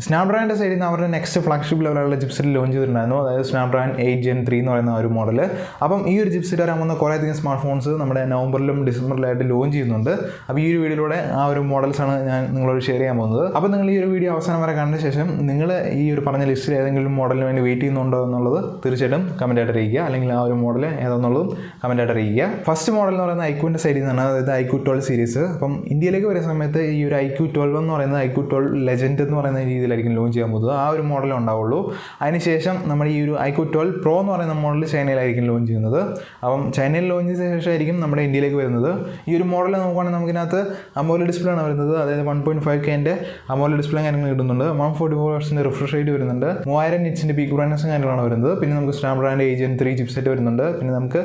സ്നാപ്ഡ്രാഗണിൻ്റെ സൈഡിൽ നിന്ന് അവരുടെ നെക്സ്റ്റ് ഫ്ലാഗ്ഷിപ്പ് ലെവലുള്ള ചിപ്സെറ്റ് ലോഞ്ച് ചെയ്തിട്ടുണ്ടായിരുന്നു. അതായത് സ്നാപ്ഡ്രാഗൺ 8 Gen 3 എന്ന് പറയുന്ന ഒരു മോഡൽ. അപ്പം ഈ ഒരു ചിപ്സെറ്റ് വരാൻ വന്ന കുറേയധികം സ്മാർട്ട് ഫോൺസ് നമ്മുടെ നവംബറിലും ഡിസംബറിലായിട്ട് ലോഞ്ച് ചെയ്യുന്നുണ്ട്. അപ്പോൾ ഈ ഒരു വീഡിയോയിലൂടെ ആ ഒരു മോഡൽസാണ് ഞാൻ നിങ്ങളോട് ഷെയർ ചെയ്യാൻ പോകുന്നത്. അപ്പോൾ നിങ്ങൾ ഈ ഒരു വീഡിയോ അവസാനം വരെ കണ്ട ശേഷം നിങ്ങൾ ഈ ഒരു പറഞ്ഞ ലിസ്റ്റിൽ ഏതെങ്കിലും മോഡലിന് വേണ്ടി വെയിറ്റ് ചെയ്യുന്നുണ്ടോ എന്നുള്ളത് തീർച്ചയായിട്ടും കമൻറ്റായിട്ട് അറിയിക്കുക. അല്ലെങ്കിൽ ആ ഒരു മോഡൽ ഏതാണെന്നുള്ളതും കമൻറ്റായിട്ട് അറിയിക്കുക. ഫസ്റ്റ് മോഡൽ എന്ന് പറയുന്നത് ഐക്യൂൻ്റെ സൈഡിൽ നിന്നാണ്. അതായത് IQ 12 സീരീസ്. അപ്പം ഇന്ത്യയിലേക്ക് വരുന്ന സമയത്ത് ഈ ഒരു IQ 12 എന്ന് പറയുന്നത് IQ 12 ലെജൻഡ് എന്ന് പറയുന്ന രീതിയിലായിരിക്കും ലോഞ്ച് ചെയ്യാൻ പോകുന്നത്. ആ ഒരു മോഡലേ ഉണ്ടാവുള്ളൂ. അതിനുശേഷം നമ്മുടെ ഈ ഒരു IQ 12 Pro എന്ന് പറയുന്ന മോഡൽ ചൈനയിലായിരിക്കും ലോഞ്ച് ചെയ്യുന്നത്. അപ്പം ചൈനയിൽ ലോഞ്ച് ചെയ്ത ശേഷമായിരിക്കും നമ്മുടെ ഇന്ത്യയിലേക്ക് വരുന്നത്. ഈ ഒരു മോഡൽ നോക്കുകയാണെങ്കിൽ നമുക്കിനകത്ത് അമോലെഡ് ഡിസ്പ്ലേ ആണ് വരുന്നത്. അതായത് 1.5K അമോലെഡ് ഡിസ്പ്ലേ കാര്യങ്ങൾ കിട്ടുന്നുണ്ട്. 144Hz റിഫ്രഷ് റേറ്റ് വരുന്നുണ്ട്. 3000 nits പീക്ക് ബ്രൈറ്റ്നസ് കാര്യങ്ങളാണ് വരുന്നത്. പിന്നെ നമുക്ക് സ്നാപ്ഡ്രാഗൺ 8 Gen 3 ചിപ്സെറ്റ് വരുന്നുണ്ട്. പിന്നെ നമുക്ക്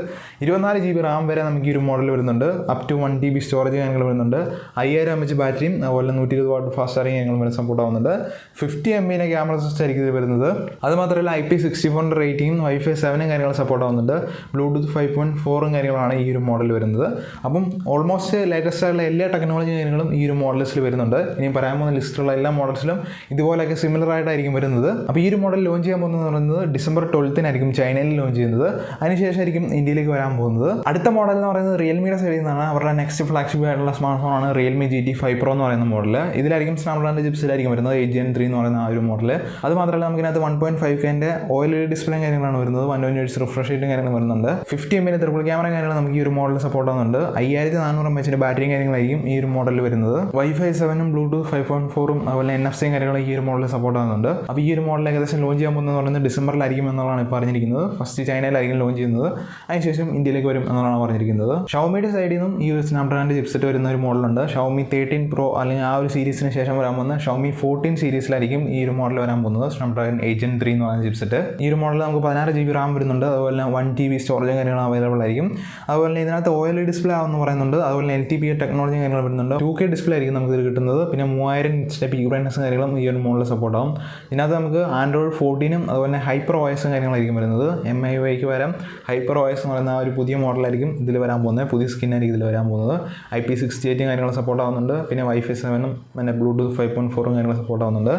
24 GB റാം വരെ നമുക്ക് ഈ ഒരു മോഡൽ വരുന്നുണ്ട്. അപ് ടു 1 TB സ്റ്റോറേജ് കാര്യങ്ങൾ വരുന്നുണ്ട്. 5000 mAh ബാറ്ററിയും അതുപോലെ 120 വാട്ട് ഫാസ്റ്റ് ചാർജിങ് കാര്യങ്ങളും വരെ സപ്പോർട്ട് ആവുന്നുണ്ട്. 50 MP ക്യാമറ സിസ്റ്റം ആയിരിക്കും ഇത് വരുന്നത്. അത് മാത്രമല്ല IP64 റേറ്റിംഗും Wi-Fi 7 കാര്യങ്ങൾ സപ്പോർട്ട് ആവുന്നുണ്ട്. Bluetooth 5.4 കാര്യങ്ങളാണ് ഈ ഒരു മോഡൽ വരുന്നത്. അപ്പം ഓൾമോസ്റ്റ് ലേറ്റസ്റ്റ് ആയിട്ടുള്ള എല്ലാ ടെക്നോളജി കാര്യങ്ങളും ഈ ഒരു മോഡൽസിൽ വരുന്നുണ്ട്. ഇനി പറയാൻ പോകുന്ന ലിസ്റ്റിലുള്ള എല്ലാ മോഡൽസിലും ഇതുപോലെയൊക്കെ സിമിലർ ആയിട്ടായിരിക്കും വരുന്നത്. അപ്പോൾ ഈ ഒരു മോഡൽ ലോഞ്ച് ചെയ്യാൻ പോകുന്നത് പറയുന്നത് ഡിസംബർ 12 ചൈനയിൽ ലോഞ്ച് ചെയ്യുന്നത്. അതിനുശേഷമായിരിക്കും ഇന്ത്യയിലേക്ക് വരാൻ പോകുന്നത്. അടുത്ത മോഡൽ എന്ന് പറയുന്നത് റിയൽമിയുടെ സൈഡിൽ നിന്നാണ്. അവരുടെ നെക്സ്റ്റ് ഫ്ലാഗ്ഷിപ്പ് ആയിട്ടുള്ള സ്മാർട്ട് ഫോണാണ് റിയൽമി GT5 Pro എന്ന് പറയുന്ന മോഡൽ. ഇതിലായിരിക്കും സ്നാപ്ഡ്രാഗൺ ചിപ്സിലായിരിക്കും വരുന്നത് 8 Gen 3 എന്ന് പറയുന്ന ആ ഒരു മോഡൽ. അത് മാത്രമല്ല നമുക്കിനകത്ത് 1.5K OLED ഡിസ്പ്ലേ കാര്യങ്ങളാണ് വരുന്നത്. 120 Hz റിഫ്രഷ് റേറ്റും കാര്യങ്ങൾ വരുന്നുണ്ട്. 50 MP ട്രിപ്പിൾ ക്യാമറ കാര്യങ്ങൾ നമുക്ക് ഈ ഒരു മോഡൽ സപ്പോർട്ട് ആവുന്നുണ്ട്. 5400 mAh ബാറ്ററിയും കാര്യങ്ങളായിരിക്കും ഈ ഒരു മോഡലിൽ വരുന്നത്. Wi-Fi 7 Bluetooth 5.4 അതുപോലെ NFC കാര്യങ്ങൾ ഈ ഒരു മോഡലിൽ സപ്പോർട്ട് ആവുന്നുണ്ട്. അപ്പോൾ ഈ ഒരു മോഡൽ ഏകദേശം ലോഞ്ച് ചെയ്യാൻ പോകുന്നത് പറയുന്നത് ഡിസംബറിലായിരിക്കും എന്നുള്ളതാണ് ഇപ്പോൾ പറഞ്ഞിരിക്കുന്നത്. ഫസ്റ്റ് ചൈനയിലായിരിക്കും ലോഞ്ച് ചെയ്യുന്നത്. അതിനുശേഷം ഇന്ത്യയിലേക്ക് വരും എന്നുള്ളതാണ് പറഞ്ഞിരിക്കുന്നത്. ഷവോമിയുടെ സൈഡിൽ നിന്നും ഈ ഒരു സ്നാപ്ഡ്രാഗണിൻ്റെ ചിപ്സെറ്റ് വരുന്ന ഒരു മോഡലുണ്ട്. ഷവോമി 13 Pro അല്ലെങ്കിൽ ആ ഒരു സീരീസിന് ശേഷം വരാൻ പോകുന്ന ഷവോമി 14 സീരീസിലായിരിക്കും ഈ ഒരു മോഡൽ വരാൻ പോകുന്നത്. സ്നാപ്ഡ്രാഗൺ 8 Gen 3 എന്ന് പറയുന്ന ചിപ്സെറ്റ്. ഈ ഒരു മോഡൽ നമുക്ക് 16 GB റാം വരുന്നുണ്ട്. അതുപോലെ 1 TB സ്റ്റോറേജ് കാര്യങ്ങൾ അവൈലബിൾ ആയിരിക്കും. അതുപോലെ ഇതിനകത്ത് OLED ഡിസ്പ്ലേ ആവുമെന്ന് പറയുന്നുണ്ട്. അതുപോലെ LTPA ടെക്നോളജി കാര്യങ്ങൾ വരുന്നുണ്ട്. 2K ഡിസ്പ്ലേ ആയിരിക്കും നമുക്ക് ഇത് കിട്ടുന്നത്. പിന്നെ 3000 nits പീക്ക് ബ്രൈറ്റ്നസ് കാര്യങ്ങളും ഈ ഒരു മോഡലിൽ സപ്പോർട്ട് ആവും. ഇതിനകത്ത് നമുക്ക് Android 14 അതുപോലെ ഹൈപ്പർ OS കാര്യങ്ങളായിരിക്കും വരുന്നത്. MIUIക്ക് വരാം ഹൈപ്പർ OS എന്ന് പറയുന്ന ആ ഒരു പുതിയ മോഡലായിരിക്കും ഇതിൽ വരാൻ പോകുന്നത്. പുതിയ സ്കിന്നായിരിക്കും ഇതിൽ വരാൻ പോകുന്നത്. IP68 കാര്യങ്ങൾ സപ്പോർട്ട് ആവുന്നുണ്ട്. പിന്നെ Wi-Fi 7 പിന്നെ Bluetooth 5.4 കാര്യങ്ങൾ സപ്പോർട്ട് ആവുന്നുണ്ട്.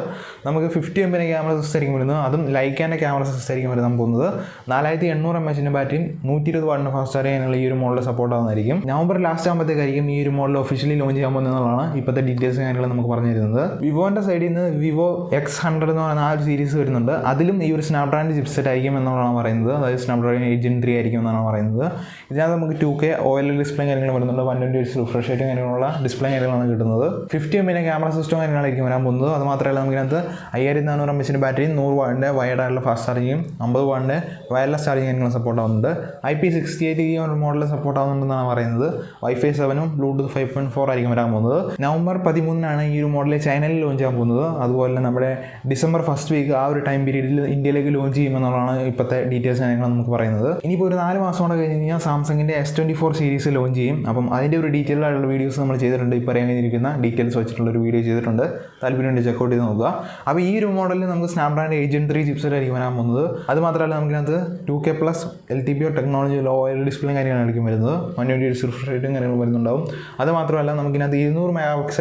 നമുക്ക് 50 MP ക്യാമറ സിസ്റ്റം ആയിരിക്കും വരുന്നത്. അതും ലൈക്കാൻ്റെ ക്യാമറ സിസ്റ്റം ആയിരിക്കും വരാൻ പോകുന്നത്. 4800 mAh ബാറ്ററിയും 120 വാട്ടിൻ്റെ ഫാസ്റ്റ് ചാർജിങ് കാര്യങ്ങൾ ഈ ഒരു മോഡൽ സപ്പോർട്ട് ആവുന്നതായിരിക്കും. നവംബർ ലാസ്റ്റ് ആകുമ്പോഴത്തേക്കായിരിക്കും ഈ ഒരു മോഡൽ ഒഫീഷ്യലി ലോഞ്ച് ചെയ്യാൻ പോകുന്നതെന്നുള്ളതാണ് ഇപ്പോഴത്തെ ഡീറ്റെയിൽസ് കാര്യങ്ങൾ നമുക്ക് പറഞ്ഞു തരുന്നത്. വിവോൻ്റെ സൈഡിൽ നിന്ന് വിവോ X100 എന്ന് പറയുന്ന ആ ഒരു സീരീസ് വരുന്നുണ്ട്. അതിലും ഈ ഒരു സ്നാപ്ഡ്രാഗൺ ചിപ്സെറ്റ് ആയിരിക്കും എന്നുള്ളതാണ് പറയുന്നത്. അതായത് സ്നാപ്ഡ്രാഗൺ 8 Gen 3 ആയിരിക്കും എന്നാണ് പറയുന്നത്. ഇതിനകത്ത് നമുക്ക് 2K OLED ഡിസ്പ്ലേ കാര്യങ്ങൾ വരുന്നുണ്ട്. 120 Hz റിഫ്രഷ് റേറ്റും കാര്യങ്ങളുള്ള ഡിസ്പ്ലേ കാര്യങ്ങളാണ് കിട്ടുന്നത്. 50 MP ക്യാമറ സിസ്റ്റം കാര്യങ്ങളായിരിക്കും വരാൻ പോകുന്നത്. അത് മാത്രമല്ല നമുക്കിനകത്ത് 5400 mAh ബാറ്ററിയും 100 വാട്ടിൻ്റെ വയർഡ് ആയിട്ടുള്ള ഫാസ്റ്റ് ചാർജിങ്ങും 50 വാട്ടിൻ്റെ വയർലെസ് ചാർജിങ് കാര്യങ്ങളും സപ്പോർട്ട് ആവുന്നുണ്ട്. IP68 ഈ ഒരു മോഡൽ സപ്പോർട്ട് ആവുന്നുണ്ടെന്നാണ് പറയുന്നത്. Wi-Fi 7 Bluetooth 5.4 ആയിരിക്കും വരാൻ പോകുന്നത്. നവംബർ 13 ഈ ഒരു മോഡൽ ചൈനയിൽ ലോഞ്ച് ചെയ്യാൻ പോകുന്നത്. അതുപോലെ നമ്മുടെ ഡിസംബർ ഫസ്റ്റ് വീക്ക് ആ ഒരു ടൈം പീരീഡിൽ ഇന്ത്യയിലേക്ക് ലോഞ്ച് ചെയ്യുമെന്നുള്ളതാണ് ഇപ്പോഴത്തെ ഡീറ്റെയിൽസ് കാര്യങ്ങൾ നമുക്ക് പറയുന്നത്. ഇനിയിപ്പോൾ ഒരു 4 മാസം കൂടെ കഴിഞ്ഞ് കഴിഞ്ഞാൽ സാംസങ്ങിൻ്റെ S24 സീരീസ് ലോഞ്ച് ചെയ്യും. അപ്പം അതിൻ്റെ ഒരു ഡീറ്റെയിൽ ആയിട്ടുള്ള വീഡിയോസ് നമ്മൾ ചെയ്തിട്ടുണ്ട്. ഇപ്പോൾ പറയാൻ കഴിഞ്ഞിരിക്കുന്ന ഡീറ്റെയിൽസ് വെച്ചിട്ടുള്ള ഒരു വീഡിയോ ചെയ്തിട്ടുണ്ട്. താല്പര്യമുണ്ട് ചെക്കൗട്ട് ചെയ്ത് നോക്കുക. അപ്പോൾ ഈ ഒരു മോഡലിൽ നമുക്ക് സ്നാപ്ഡ്രാഗൺ 8 Gen 3 ചിപ്സെറ്റ് ആയിരിക്കും വരാൻ പോകുന്നത്. അത് മാത്രമല്ല നമുക്കിനകത്ത് 2K plus LTPA technology OLED display കാര്യങ്ങളായിരിക്കും വരുന്നത്. 120 Hz റിഫ്രഷ് റേറ്റും കാര്യങ്ങൾ വരുന്നുണ്ടാവും. അത് മാത്രമല്ല നമുക്കിനകത്ത് 200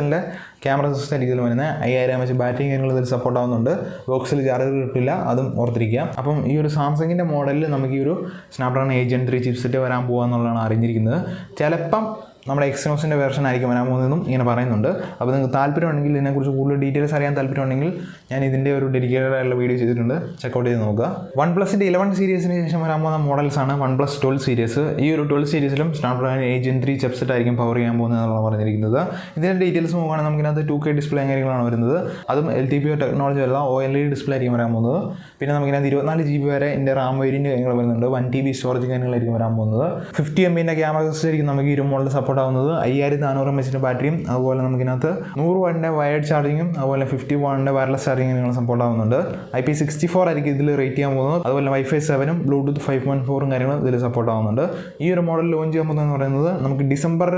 MP ക്യാമറ സിസ്റ്റം ആയിരിക്കും ഇതിൽ വരുന്നത്. 5000 mAh ബാറ്ററി കാര്യങ്ങൾ ഇതിൽ സപ്പോർട്ട് ആവുന്നുണ്ട്. ബോക്സിൽ ചാർജർ കിട്ടില്ല, അതും ഓർത്തിരിക്കുക. അപ്പം ഈ ഒരു സാംസങ്ങിൻ്റെ മോഡലിൽ നമുക്ക് ഈ ഒരു സ്നാപ്ഡ്രാഗൺ 8 Gen 3 ചിപ്സെറ്റ് വരാൻ പോകുക എന്നുള്ളതാണ് അറിഞ്ഞിരിക്കുന്നത്. ചിലപ്പം നമ്മുടെ എക്സിനോസിൻ്റെ വേർഷൻ ആയിരിക്കും വരാൻ പോകുന്നതെന്നും ഇങ്ങനെ പറയുന്നുണ്ട്. അപ്പോൾ നിങ്ങൾക്ക് താല്പര്യമുണ്ടെങ്കിൽ ഇതിനെക്കുറിച്ച് കൂടുതൽ ഡീറ്റെയിൽസ് അറിയാൻ താല്പര്യമുണ്ടെങ്കിൽ ഞാൻ ഇതിൻ്റെ ഒരു ഡെഡിക്കേറ്റഡ് ആയിട്ടുള്ള വീഡിയോ ചെയ്തിട്ടുണ്ട്. ചെക്കൗട്ട് ചെയ്ത് നോക്കുക. OnePlusൻ്റെ 11 സീരീസിന് ശേഷം വരാൻ പോകുന്ന മോഡൽസാണ് OnePlus 12 സീരീസ്. ഈ ഒരു 12 സീരീസിലും സ്നാപ്ഡ്രാഗൺ 8 Gen 3 ചിപ്സെറ്റ് ആയിരിക്കും പവർ ചെയ്യാൻ പോകുന്നതെന്നാണ് പറഞ്ഞിരിക്കുന്നത്. ഇതിൻ്റെ ഡീറ്റെയിൽസ് നോക്കുകയാണെങ്കിൽ നമുക്കിനകത്ത് 2K ഡിസ്പ്ലേ കാര്യങ്ങളാണ് വരുന്നത്. അതും LTPA ടെക്നോളജി അല്ല OLED ഡിസ്പ്ലേ ആയിരിക്കും വരാൻ പോകുന്നത്. പിന്നെ നമുക്കിനകത്ത് 24 GB വരെ എൻ്റെ റാം വേരിയൻറ്റ് കാര്യങ്ങൾ വരുന്നുണ്ട്. 1 TB സ്റ്റോറേജ് കാര്യങ്ങളായിരിക്കും വരാൻ പോകുന്നത്. 50 MP ക്യാമറ സിസ്റ്റം ആയിരിക്കും നമുക്ക് ഈ ഒരു മോഡൽ സപ്പോർട്ട് ആവുന്നത്. 5400 mAh ബാറ്ററിയും അതുപോലെ നമുക്കിനകത്ത് 100 വാട്ടിൻ്റെ വയർഡ് ചാർജിങ്ങും അതുപോലെ 50 വാട്ടിൻ്റെ വയർലെസ് ചാർജിങ് നിങ്ങൾ സപ്പോർട്ട് ആവുന്നുണ്ട്. IP64 ആയിരിക്കും ഇതിൽ റേറ്റ് ചെയ്യാൻ പോകുന്നത്. അതുപോലെ Wi-Fi 7 Bluetooth 5.4 കാര്യങ്ങളും ഇതിൽ സപ്പോർട്ട് ആവുന്നുണ്ട്. ഈ ഒരു മോഡൽ ലോഞ്ച് ചെയ്യാൻ പോകുന്നതെന്ന് പറയുന്നത് നമുക്ക് ഡിസംബർ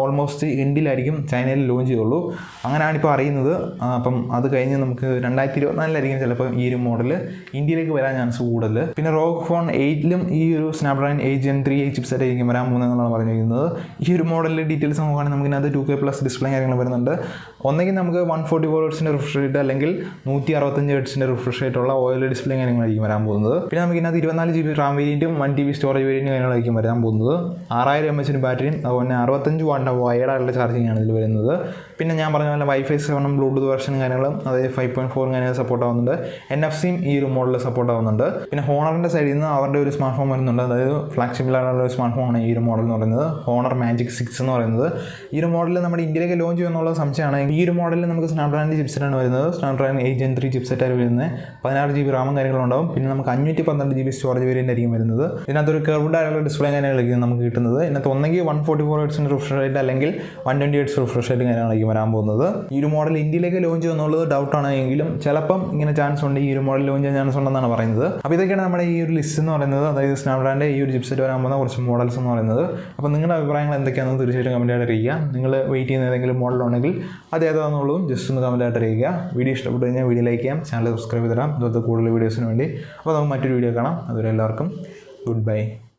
ഓൾമോസ്റ്റ് എൻഡിലായിരിക്കും ചൈനയിൽ ലോഞ്ച് ചെയ്യുള്ളൂ. അങ്ങനെയാണ് ഇപ്പോൾ അറിയുന്നത്. അപ്പം അത് കഴിഞ്ഞ് നമുക്ക് 2024 ചിലപ്പോൾ ഈ ഒരു മോഡൽ ഇന്ത്യയിലേക്ക് വരാൻ ചാൻസ് കൂടുതൽ. പിന്നെ ROG Phone 8ലും ഈ ഒരു സ്നാപ്ഡ്രാഗൺ 8 Gen 3 ചിപ്സെറ്റ് ആയിരിക്കും വരാൻ പോകുന്നതെന്നാണ് പറഞ്ഞിരിക്കുന്നത്. ഈ ഒരു മോഡലിൽ ഡീറ്റെയിൽസ് നോക്കുകയാണെങ്കിൽ നമുക്ക് ഇതിനകത്ത് 2K+ ഡിസ്പ്ലേ കാര്യങ്ങൾ വരുന്നുണ്ട്. ഒന്നെങ്കിൽ നമുക്ക് 144 ഹെർട്സിൻ്റെ റിഫ്രഷ് റേറ്റ് അല്ലെങ്കിൽ 165 ഹെർട്സിൻ്റെ റിഫ്രഷ് റേറ്റ് ഉള്ള OLED ഡിസ്പ്ലേ കാര്യങ്ങളായിരിക്കും വരാൻ പോകുന്നത്. പിന്നെ നമുക്ക് ഇതിനകത്ത് 24 GB റാം വേരിയൻറ്റും 1 TB സ്റ്റോറേജ് വേരിയൻറ്റും കാര്യങ്ങളായിരിക്കും വരാൻ പോകുന്നത്. 6000 mAh ബാറ്ററിയും അതുപോലെ 65 വാട്ട് വയർഡായിട്ടുള്ള ചാർജിങ് ആണ് ഇതിൽ വരുന്നത്. പിന്നെ ഞാൻ പറഞ്ഞ പോലെ Wi-Fi 7 ബ്ലൂടൂത്ത് വെർഷൻ കാര്യങ്ങളും അതായത് 5.4 കാര്യങ്ങൾ സപ്പോർട്ട് ആവുന്നുണ്ട്. NFC-യും ഈ ഒരു മോഡലിൽ സപ്പോർട്ട് ആവുന്നുണ്ട്. പിന്നെ ഹോണറിൻ്റെ സൈഡിൽ നിന്ന് അവരുടെ ഒരു സ്മാർട്ട് ഫോൺ വരുന്നുണ്ട്. അതായത് ഫ്ലാഗ്ഷിപ്പിലുള്ള ഒരു സ്മാർട്ട് ഫോണാണ് ഈ ഒരു മോഡൽ എന്ന് പറയുന്നത്, ഹോണർ മാജിക് 6 എന്ന് പറയുന്നത്. ഈ ഒരു മോഡൽ നമ്മുടെ ഇന്ത്യയിലേക്ക് ലോഞ്ച് ചെയ്യുന്നുള്ള സംശയമാണ്. ഈ ഒരു മോഡലിൽ നമുക്ക് സ്നാപ്ഡ്രാഗണിൻ്റെ ചിപ്സെറ്റാണ് വരുന്നത്. സ്നാപ്ഡ്രാഗൺ 8 Gen 3 ചിപ്സെറ്റാണ് വരുന്നത്. 16 GB റാമും കാര്യങ്ങളുണ്ടാവും. പിന്നെ നമുക്ക് 512 GB സ്റ്റോറേജ് വേരിയൻ്റ് ആയിരിക്കും വരുന്നത്. ഇതിനകത്തൊരു കർവ്ഡ് ആയിട്ടുള്ള ഡിസ്പ്ലേ കാര്യങ്ങളായിരിക്കും നമുക്ക് കിട്ടുന്നത്. ഇതിനകത്ത് ഒന്നെങ്കിൽ 144 ഹെർട്സിൻ്റെ റിഫ്രഷ് റേറ്റ് അല്ലെങ്കിൽ 120 ഹെർട്സ് റിഫ്രഷ് റേറ്റ് കാര്യങ്ങളായിരിക്കും വരാൻ പോകുന്നത്. ഈ ഒരു മോഡൽ ഇന്ത്യയിലേക്ക് ലോഞ്ച് ചെയ്യുന്നുള്ളത് ഡൗട്ടാണ് എങ്കിലും ചിലപ്പം ഇങ്ങനെ ചാൻസ് ഉണ്ട്, ഈ ഒരു മോഡൽ ലോഞ്ച് ചെയ്യാൻ ചാൻസ് ഉണ്ടെന്നാണ് പറയുന്നത്. അപ്പോൾ ഇതൊക്കെയാണ് നമ്മുടെ ഈ ഒരു ലിസ്റ്റ് എന്ന് പറയുന്നത്. അതായത് സ്നാപ്ഡ്രാഗണിൻ്റെ ഈ ഒരു ചിപ്സെറ്റ് വരാൻ പോകുന്ന കുറച്ച് മോഡൽസ് എന്ന് പറയുന്നത്. അപ്പോൾ നിങ്ങളുടെ അഭിപ്രായങ്ങൾ എന്തൊക്കെയാണെന്ന് തീർച്ചയായിട്ടും കമൻറ്റായിട്ട് അറിയിക്കുക. നിങ്ങൾ വെയിറ്റ് ചെയ്യുന്ന ഏതെങ്കിലും മോഡലുണ്ടെങ്കിൽ അത് ഏതാണെന്നുള്ളതും ജസ്റ്റ് ഒന്ന് കമൻറ്റായിട്ട് അറിയിക്കുക. വീഡിയോ ഇഷ്ടപ്പെട്ടു കഴിഞ്ഞാൽ വീഡിയോ ലൈക്ക് ചെയ്യാം, ചാനൽ സബ്സ്ക്രൈബ് ചെയ്തിടാം ഇതുപോലത്തെ കൂടുതൽ വീഡിയോസിന് വേണ്ടി. അപ്പോൾ നമുക്ക് മറ്റൊരു വീഡിയോ കാണാം. അതുവരെ എല്ലാവർക്കും ഗുഡ് ബൈ.